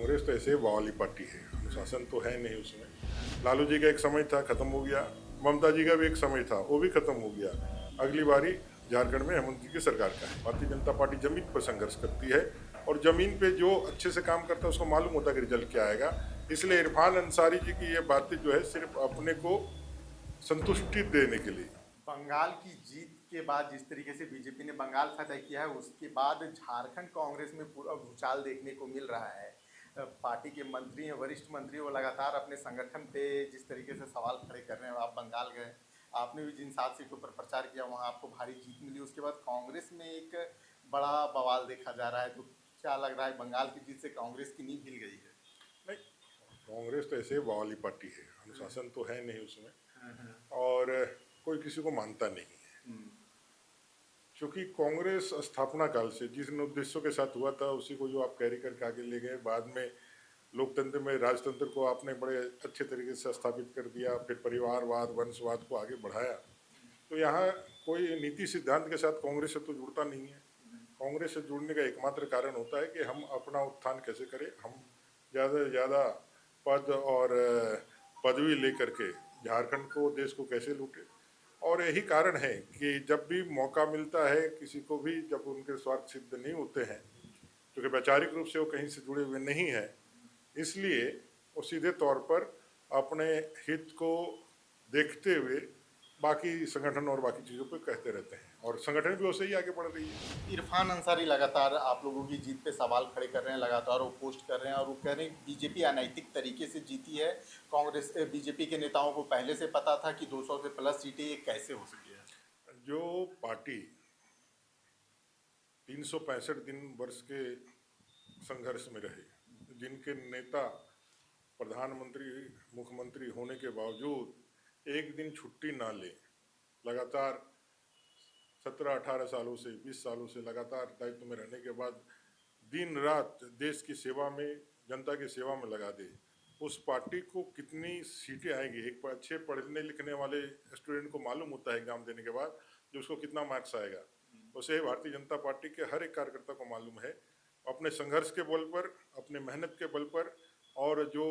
कांग्रेस तो ऐसे वाली पार्टी है, अनुशासन तो है नहीं उसमें। लालू जी का एक समय था, खत्म हो गया। ममता जी का भी एक समय था, वो भी खत्म हो गया। अगली बारी झारखंड में हेमंत जी की सरकार का है। भारतीय जनता पार्टी जमीन पर संघर्ष करती है और जमीन पे जो अच्छे से काम करता है उसको मालूम होता है कि रिजल्ट क्या आएगा। इसलिए इरफान अंसारी जी की ये बातें जो है सिर्फ अपने को संतुष्टि देने के लिए। बंगाल की जीत के बाद जिस तरीके से बीजेपी ने बंगाल फतह किया है, उसके बाद झारखंड कांग्रेस में पूरा भूचाल देखने को मिल रहा है। पार्टी के मंत्री हैं, वरिष्ठ मंत्री, वो लगातार अपने संगठन पे जिस तरीके से सवाल खड़े कर रहे हैं। आप बंगाल गए, आपने भी जिन 7 सीटों पर प्रचार किया वहाँ आपको भारी जीत मिली, उसके बाद कांग्रेस में एक बड़ा बवाल देखा जा रहा है। तो क्या लग रहा है, बंगाल की जीत से कांग्रेस की नींव हिल गई है? नहीं, कांग्रेस तो ऐसे वाली पार्टी है, अनुशासन तो है नहीं उसमें और कोई किसी को मानता नहीं है। क्योंकि कांग्रेस स्थापना काल से जिस उद्देश्यों के साथ हुआ था उसी को जो आप कैरी करके आगे ले गए। बाद में लोकतंत्र में राजतंत्र को आपने बड़े अच्छे तरीके से स्थापित कर दिया, फिर परिवारवाद वंशवाद को आगे बढ़ाया। तो यहाँ कोई नीति सिद्धांत के साथ कांग्रेस से तो जुड़ता नहीं है। कांग्रेस से जुड़ने का एकमात्र कारण होता है कि हम अपना उत्थान कैसे करें, हम ज़्यादा से ज़्यादा पद और पदवी लेकर के झारखंड को, देश को कैसे लूटे। और यही कारण है कि जब भी मौका मिलता है किसी को भी, जब उनके स्वार्थ सिद्ध नहीं होते हैं, क्योंकि वैचारिक रूप से वो कहीं से जुड़े हुए नहीं हैं, इसलिए वो सीधे तौर पर अपने हित को देखते हुए बाकी संगठन और बाकी चीज़ों पे कहते रहते हैं और संगठन भी वैसे ही आगे बढ़ रही है। इरफान अंसारी लगातार आप लोगों की जीत पे सवाल खड़े कर रहे हैं, लगातार वो पोस्ट कर रहे हैं और वो कह रहे हैं बीजेपी अनैतिक तरीके से जीती है। कांग्रेस बीजेपी के नेताओं को पहले से पता था कि 200 से प्लस सीटें ये कैसे हो सकी है। जो पार्टी 365 दिन वर्ष के संघर्ष में रहे, जिनके नेता प्रधानमंत्री मुख्यमंत्री होने के बावजूद एक दिन छुट्टी ना ले, लगातार 17-18 सालों से 20 सालों से लगातार दायित्व में रहने के बाद दिन रात देश की सेवा में, जनता की सेवा में लगा दे, उस पार्टी को कितनी सीटें आएंगी। एक अच्छे पढ़ने लिखने वाले स्टूडेंट को मालूम होता है एग्जाम देने के बाद जो उसको कितना मार्क्स आएगा। उसे भारतीय जनता पार्टी के हर एक कार्यकर्ता को मालूम है। अपने संघर्ष के बल पर, अपने मेहनत के बल पर और जो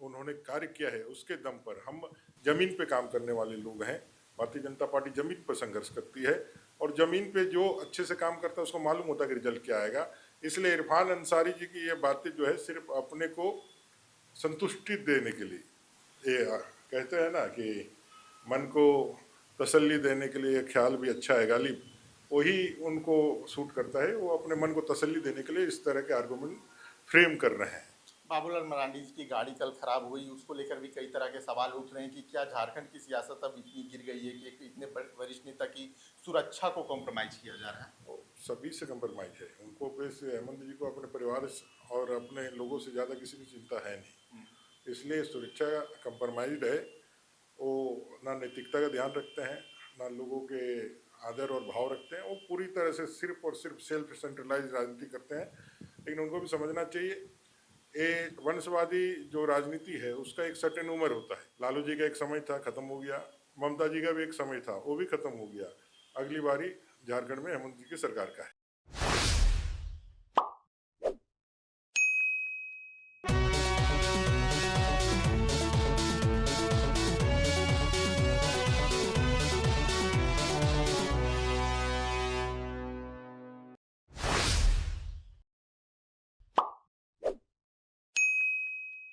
उन्होंने कार्य किया है उसके दम पर, हम जमीन पे काम करने वाले लोग हैं। भारतीय जनता पार्टी जमीन पर संघर्ष करती है और जमीन पे जो अच्छे से काम करता है उसको मालूम होता है कि रिजल्ट क्या आएगा। इसलिए इरफान अंसारी जी की ये बातें जो है सिर्फ अपने को संतुष्टि देने के लिए, ये कहते हैं ना कि मन को तसल्ली देने के लिए ख्याल भी अच्छा है गालिब, वही उनको सूट करता है। वो अपने मन को तसल्ली देने के लिए इस तरह के आर्गूमेंट फ्रेम कर रहे हैं। बाबूलाल मरांडी जी की गाड़ी कल खराब हुई, उसको लेकर भी कई तरह के सवाल उठ रहे हैं कि क्या झारखंड की सियासत अब इतनी गिर गई है कि एक इतने वरिष्ठ नेता की सुरक्षा को कॉम्प्रोमाइज किया जा रहा है। वो सभी से कंप्रोमाइज है उनको, बस हेमंत जी को अपने परिवार और अपने लोगों से ज़्यादा किसी की चिंता है नहीं, इसलिए सुरक्षा कंप्रोमाइज है। वो ना नैतिकता का ध्यान रखते हैं, ना लोगों के आदर और भाव रखते हैं। वो पूरी तरह से सिर्फ और सिर्फ सेल्फ सेंट्रलाइज राजनीति करते हैं। लेकिन उनको भी समझना चाहिए, ये वंशवादी जो राजनीति है उसका एक सर्टेन उम्र होता है। लालू जी का एक समय था, खत्म हो गया। ममता जी का भी एक समय था, वो भी खत्म हो गया। अगली बारी झारखंड में हेमंत जी की सरकार का है।